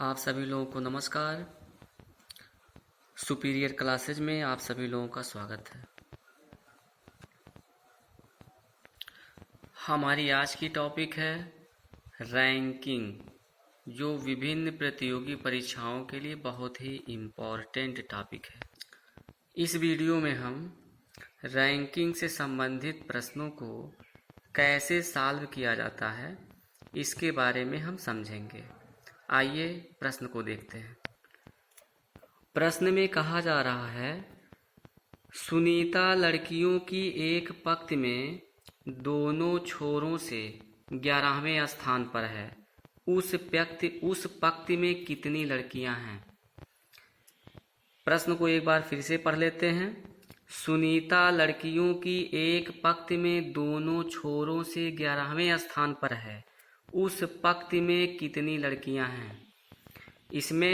आप सभी लोगों को नमस्कार। सुपीरियर क्लासेज में आप सभी लोगों का स्वागत है। हमारी आज की टॉपिक है रैंकिंग, जो विभिन्न प्रतियोगी परीक्षाओं के लिए बहुत ही इम्पोर्टेंट टॉपिक है। इस वीडियो में हम रैंकिंग से संबंधित प्रश्नों को कैसे सॉल्व किया जाता है इसके बारे में हम समझेंगे। आइए प्रश्न को देखते हैं। प्रश्न में कहा जा रहा है, सुनीता लड़कियों की एक पंक्ति में दोनों छोरों से 11वें स्थान पर है। उस पंक्ति में कितनी लड़कियां हैं? प्रश्न को एक बार फिर से पढ़ लेते हैं। सुनीता लड़कियों की एक पंक्ति में दोनों छोरों से 11वें स्थान पर है। उस पंक्ति में कितनी लड़कियां हैं? इसमें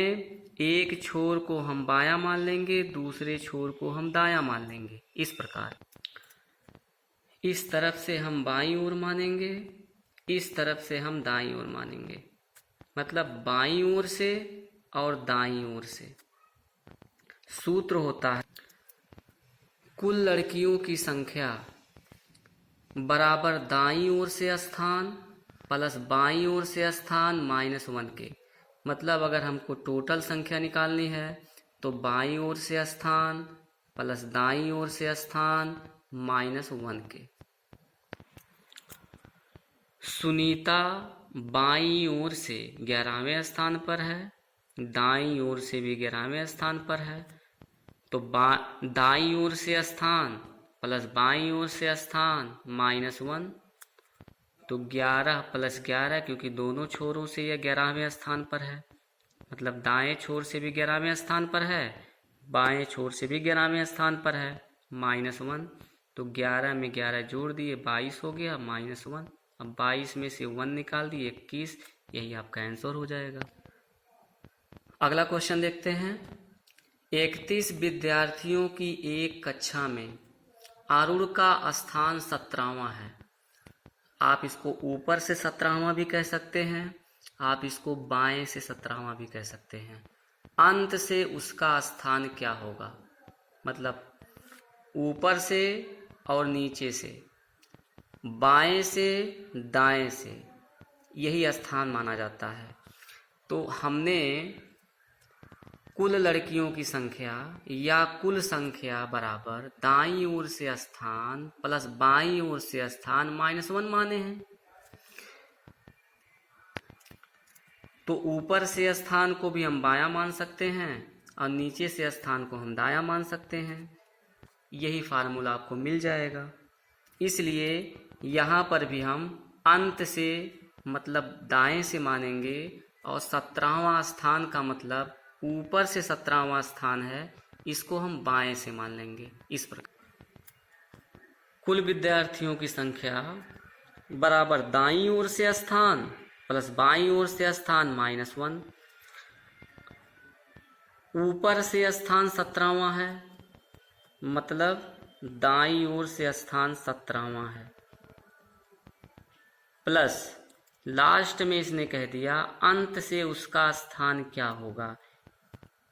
एक छोर को हम बायां मान लेंगे, दूसरे छोर को हम दायां मान लेंगे। इस प्रकार इस तरफ से हम बाईं ओर मानेंगे, इस तरफ से हम दाईं ओर मानेंगे, मतलब बाईं ओर से और दाईं ओर से। सूत्र होता है कुल लड़कियों की संख्या बराबर दाईं ओर से स्थान प्लस बाईं ओर से स्थान -1 के। मतलब अगर हमको टोटल संख्या निकालनी है तो बाईं ओर से स्थान प्लस दाईं ओर से स्थान -1 के। सुनीता बाईं ओर से 11वें स्थान पर है, दाईं ओर से भी 11वें स्थान पर है। तो दाईं ओर से स्थान प्लस बाईं ओर से स्थान -1, तो 11 + 11, क्योंकि दोनों छोरों से यह 11वें स्थान पर है, मतलब दाएं छोर से भी 11वें स्थान पर है, बाएं छोर से भी 11वें स्थान पर है, -1। तो 11 में 11 जोड़ दिए 22 हो गया, -1। अब 22 में से 1 निकाल दिए 21, यही आपका आंसर हो जाएगा। अगला क्वेश्चन देखते हैं। 31 विद्यार्थियों की एक कक्षा में अरुण का स्थान 17वां है। आप इसको ऊपर से 17वां भी कह सकते हैं, आप इसको बाएं से 17वां भी कह सकते हैं। अंत से उसका स्थान क्या होगा? मतलब ऊपर से और नीचे से, बाएं से दाएं से, यही स्थान माना जाता है। तो हमने कुल लड़कियों की संख्या या कुल संख्या बराबर दाईं ओर से स्थान प्लस बाईं ओर से स्थान -1 माने हैं। तो ऊपर से स्थान को भी हम बायां मान सकते हैं और नीचे से स्थान को हम दायां मान सकते हैं। यही फार्मूला आपको मिल जाएगा। इसलिए यहाँ पर भी हम अंत से मतलब दाएं से मानेंगे और 17वां स्थान का मतलब ऊपर से 17वां स्थान है, इसको हम बाएं से मान लेंगे। इस प्रकार कुल विद्यार्थियों की संख्या बराबर दाईं ओर से स्थान प्लस बाईं ओर से स्थान -1। ऊपर से स्थान 17वां है, मतलब दाईं ओर से स्थान 17वां है, प्लस लास्ट में इसने कह दिया अंत से उसका स्थान क्या होगा।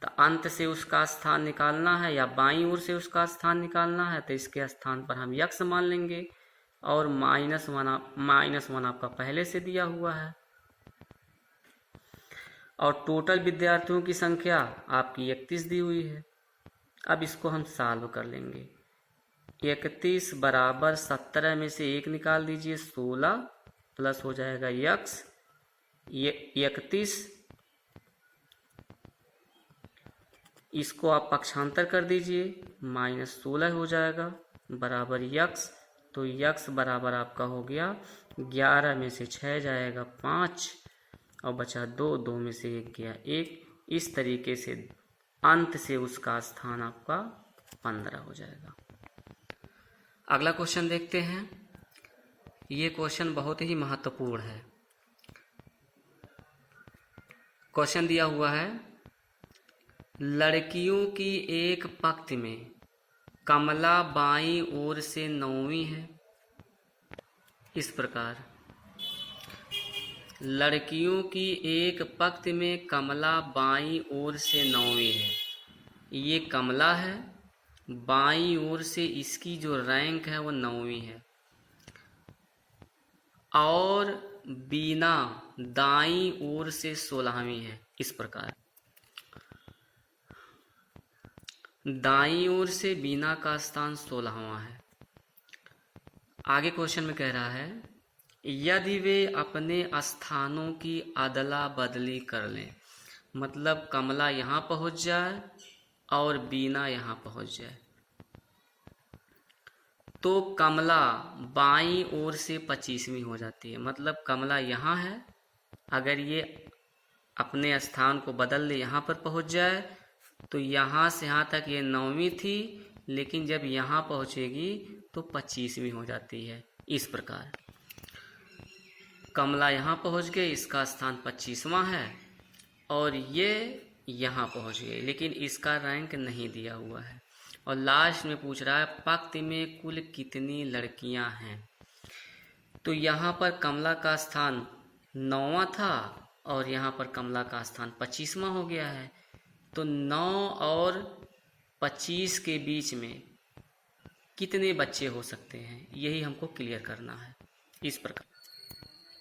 तो अंत से उसका स्थान निकालना है या बाईं ओर से उसका स्थान निकालना है, तो इसके स्थान पर हम x मान लेंगे और -1 आपका पहले से दिया हुआ है। और टोटल विद्यार्थियों की संख्या आपकी 31 दी हुई है। अब इसको हम सॉल्व कर लेंगे। 31 बराबर 17 में से 1 निकाल दीजिए, 16 प्लस हो जाएगा x, ये 31, इसको आप पक्षांतर कर दीजिए, -16 हो जाएगा बराबर x। तो x बराबर आपका हो गया 11 में से 6 जाएगा 5 और बचा 2, 2 में से 1 गया 1। इस तरीके से अंत से उसका स्थान आपका 15 हो जाएगा। अगला क्वेश्चन देखते हैं। ये क्वेश्चन बहुत ही महत्वपूर्ण है। क्वेश्चन दिया हुआ है, लड़कियों की एक पंक्ति में कमला बाईं ओर से 9वीं है। इस प्रकार लड़कियों की एक पंक्ति में कमला बाईं ओर से 9वीं है। ये कमला है, बाईं ओर से इसकी जो रैंक है वो 9वीं है। और बीना दाईं ओर से 16वीं है। इस प्रकार दाईं ओर से बीना का स्थान 16वां है। आगे क्वेश्चन में कह रहा है यदि वे अपने स्थानों की अदला बदली कर लें, मतलब कमला यहाँ पहुँच जाए और बीना यहाँ पहुँच जाए, तो कमला बाईं ओर से 25वीं हो जाती है। मतलब कमला यहाँ है, अगर ये अपने स्थान को बदल ले यहाँ पर पहुँच जाए तो यहाँ से यहाँ तक ये 9वीं थी, लेकिन जब यहाँ पहुँचेगी तो 25वीं हो जाती है। इस प्रकार कमला यहाँ पहुँच गई, इसका स्थान 25वां है, और ये यहाँ पहुँच गई, लेकिन इसका रैंक नहीं दिया हुआ है। और लास्ट में पूछ रहा है पंक्ति में कुल कितनी लड़कियां हैं। तो यहाँ पर कमला का स्थान 9वां था और यहाँ पर कमला का स्थान 25वां हो गया है। तो 9 और 25 के बीच में कितने बच्चे हो सकते हैं, यही हमको क्लियर करना है। इस प्रकार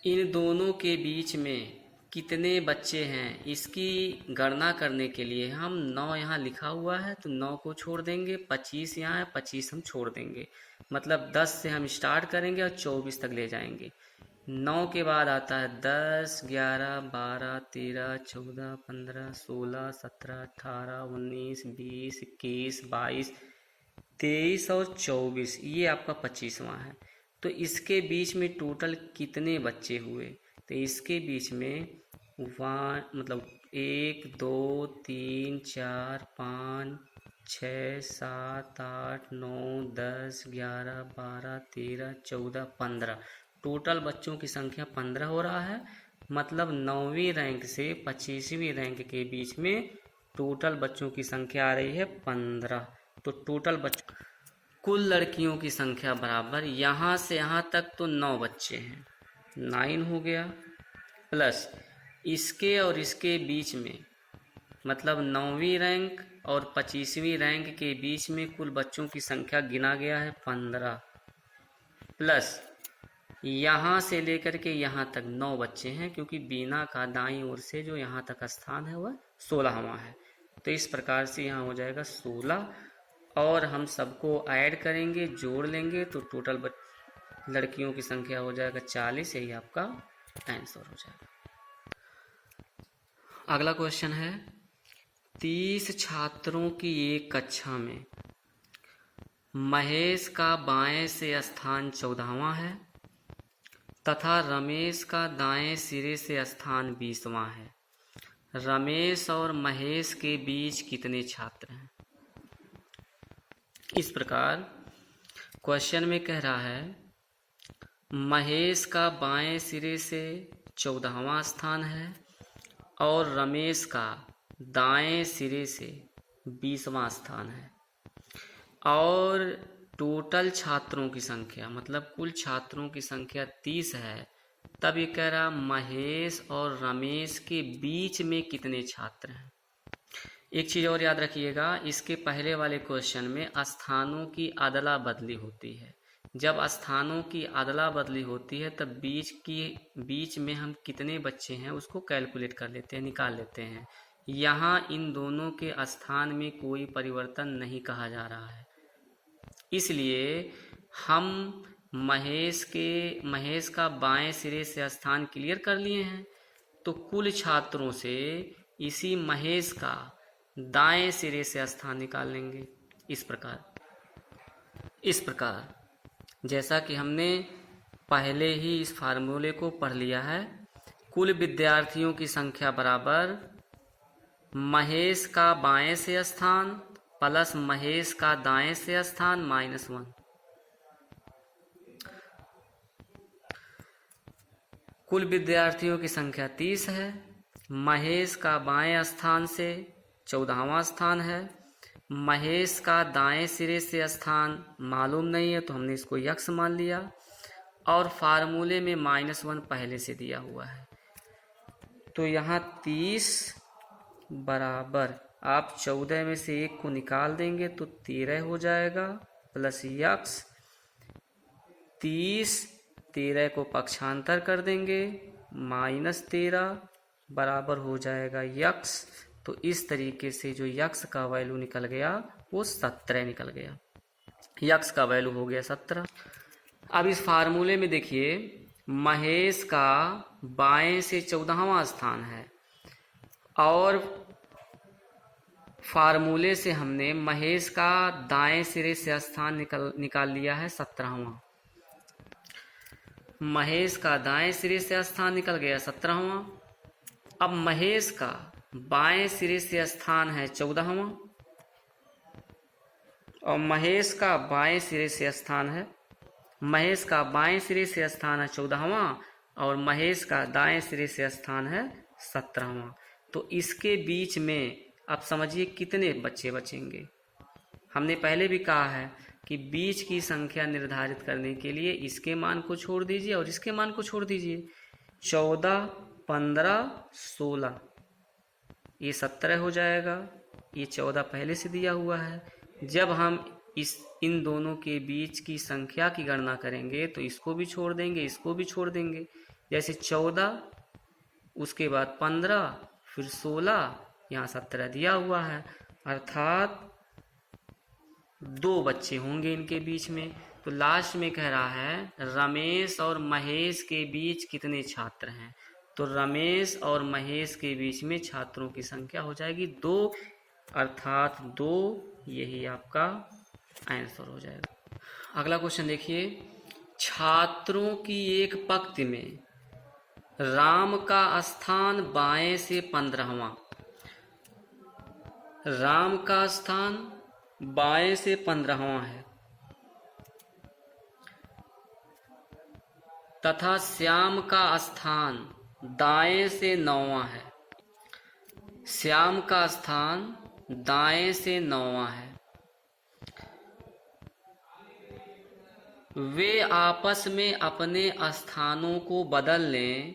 इन दोनों के बीच में कितने बच्चे हैं, इसकी गणना करने के लिए हम 9 यहाँ लिखा हुआ है तो 9 को छोड़ देंगे, 25 यहाँ है, 25 हम छोड़ देंगे। मतलब 10 से हम स्टार्ट करेंगे और 24 तक ले जाएंगे। 9 के बाद आता है 10, 11, 12, 13, 14, 15, 16, 17, 18, 19, 20, 21, 22, 23 और 24। ये आपका 25वां है। तो इसके बीच में टोटल कितने बच्चे हुए, तो इसके बीच में मतलब 1, 2, 3, 4, 5, 6, 7, 8, 9, 10, 11, 12, 13, 14, 15 टोटल बच्चों की संख्या 15 हो रहा है। मतलब 9वीं रैंक से 25वीं रैंक के बीच में टोटल बच्चों की संख्या आ रही है 15। तो टोटल बच्चों कुल लड़कियों की संख्या बराबर यहाँ से यहाँ तक तो 9 बच्चे हैं, 9 हो गया, प्लस इसके और इसके बीच में मतलब 9वीं रैंक और 25वीं रैंक के बीच में कुल बच्चों की संख्या गिना गया है 15, प्लस यहाँ से लेकर के यहाँ तक 9 बच्चे हैं, क्योंकि बीना का दाईं ओर से जो यहाँ तक स्थान है वह 16वां है। तो इस प्रकार से यहाँ हो जाएगा 16, और हम सबको ऐड करेंगे, जोड़ लेंगे तो टोटल लड़कियों की संख्या हो जाएगा 40। यही आपका आंसर हो जाएगा। अगला क्वेश्चन है 30 छात्रों की एक कक्षा में महेश का बाएं से स्थान 14वां है तथा रमेश का दाएं सिरे से स्थान 20वां है। रमेश और महेश के बीच कितने छात्र हैं। इस प्रकार क्वेश्चन में कह रहा है महेश का बाएं सिरे से 14वां स्थान है और रमेश का दाएं सिरे से 20वां स्थान है, और टोटल छात्रों की संख्या मतलब कुल छात्रों की संख्या 30 है। तब ये कह रहा महेश और रमेश के बीच में कितने छात्र हैं। एक चीज़ और याद रखिएगा, इसके पहले वाले क्वेश्चन में स्थानों की अदला बदली होती है। जब स्थानों की अदला बदली होती है तब बीच में हम कितने बच्चे हैं उसको कैलकुलेट कर लेते हैं, निकाल लेते हैं। यहाँ इन दोनों के स्थान में कोई परिवर्तन नहीं कहा जा रहा है, इसलिए हम महेश का बाएं सिरे से स्थान क्लियर कर लिए हैं। तो कुल छात्रों से इसी महेश का दाएं सिरे से स्थान निकाल लेंगे। इस प्रकार जैसा कि हमने पहले ही इस फार्मूले को पढ़ लिया है, कुल विद्यार्थियों की संख्या बराबर महेश का बाएं से स्थान प्लस महेश का दाएं से स्थान -1। कुल विद्यार्थियों की संख्या 30 है, महेश का बाएं स्थान से 14वां स्थान है, महेश का दाएं सिरे से स्थान मालूम नहीं है तो हमने इसको यक्स मान लिया, और फार्मूले में -1 पहले से दिया हुआ है। तो यहाँ 30 बराबर आप 14 में से 1 को निकाल देंगे तो 13 हो जाएगा प्लस यक्स 30, 13 को पक्षांतर कर देंगे -13 बराबर हो जाएगा यक्स। तो इस तरीके से जो यक्स का वैल्यू निकल गया वो 17 निकल गया। यक्स का वैल्यू हो गया 17। अब इस फार्मूले में देखिए महेश का बाएं से 14वां स्थान है और फार्मूले से हमने महेश का दाएं सिरे से स्थान निकाल लिया है 17वां। महेश का दाएं सिरे से स्थान निकल गया 17वां। अब महेश का बाएं सिरे से स्थान है 14वां और महेश का बाएं सिरे से स्थान है 14वां और महेश का दाएं सिरे से स्थान है 17वां। तो इसके बीच में आप समझिए कितने बच्चे बचेंगे। हमने पहले भी कहा है कि बीच की संख्या निर्धारित करने के लिए इसके मान को छोड़ दीजिए और इसके मान को छोड़ दीजिए। 14, 15, 16 ये 17 हो जाएगा। ये 14 पहले से दिया हुआ है। जब हम इन दोनों के बीच की संख्या की गणना करेंगे तो इसको भी छोड़ देंगे, इसको भी छोड़ देंगे। जैसे 14 उसके बाद 15 फिर 16 यहाँ 17 दिया हुआ है, अर्थात 2 बच्चे होंगे इनके बीच में। तो लास्ट में कह रहा है रमेश और महेश के बीच कितने छात्र हैं। तो रमेश और महेश के बीच में छात्रों की संख्या हो जाएगी 2, अर्थात 2 यही आपका आंसर हो जाएगा। अगला क्वेश्चन देखिए, छात्रों की एक पंक्ति में राम का स्थान बाएं से 15वां, राम का स्थान बाएं से 15वां है तथा श्याम का स्थान दाएं से 9वां है। श्याम का स्थान दाएं से 9वां है। वे आपस में अपने स्थानों को बदल लें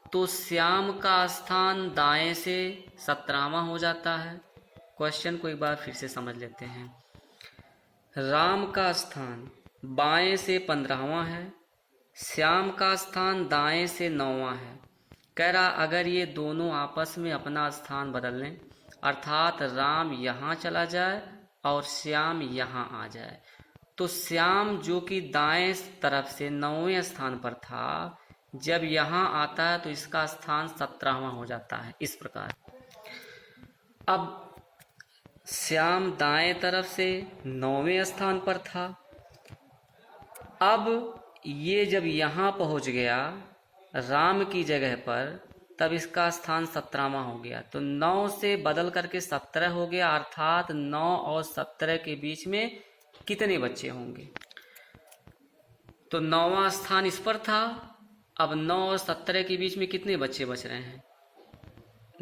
तो श्याम का स्थान दाएं से 17वां हो जाता है। क्वेश्चन को एक बार फिर से समझ लेते हैं। राम का स्थान बाएं से 15वां है, श्याम का स्थान दाएं से 9वां है। कह रहा अगर ये दोनों आपस में अपना स्थान बदल लें, अर्थात राम यहाँ चला जाए और श्याम यहाँ आ जाए, तो श्याम जो कि दाएं तरफ से 9वें स्थान पर था, जब यहाँ आता है तो इसका स्थान 17वां हो जाता है। इस प्रकार अब श्याम दाएं तरफ से 9वें स्थान पर था, अब ये जब यहाँ पहुँच गया राम की जगह पर, तब इसका स्थान 17वां हो गया। तो 9 से बदल करके 17 हो गया, अर्थात 9 और 17 के बीच में कितने बच्चे होंगे। तो 9वां स्थान इस पर था, अब 9 और 17 के बीच में कितने बच्चे बच रहे हैं।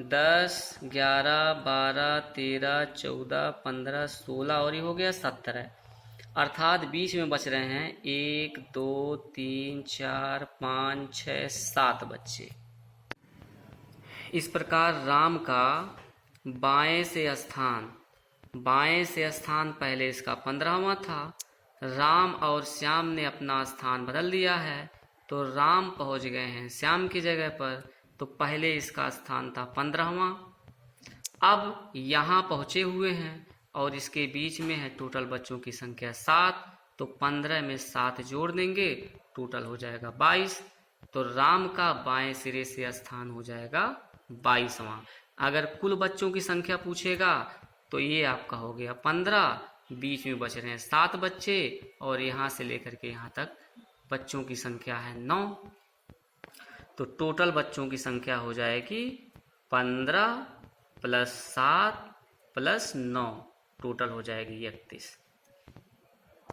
10, 11, 12, 13, 14, 15, 16 और ये हो गया 17, अर्थात बीच में बच रहे हैं 1, 2, 3, 4, 5, 6, 7 बच्चे। इस प्रकार राम का बाएं से स्थान पहले इसका 15वां था। राम और श्याम ने अपना स्थान बदल दिया है तो राम पहुंच गए हैं श्याम की जगह पर, तो पहले इसका स्थान था 15वां, अब यहाँ पहुँचे हुए हैं और इसके बीच में है टोटल बच्चों की संख्या 7, तो 15 में 7 जोड़ देंगे, टोटल हो जाएगा 22। तो राम का बाएं सिरे से स्थान हो जाएगा 22वां। अगर कुल बच्चों की संख्या पूछेगा तो ये आपका हो गया 15, बीच में बच रहे हैं 7 बच्चे और यहाँ से लेकर के यहाँ तक बच्चों की संख्या है 9, तो टोटल बच्चों की संख्या हो जाएगी 15 + 7 + 9, टोटल हो जाएगी 31।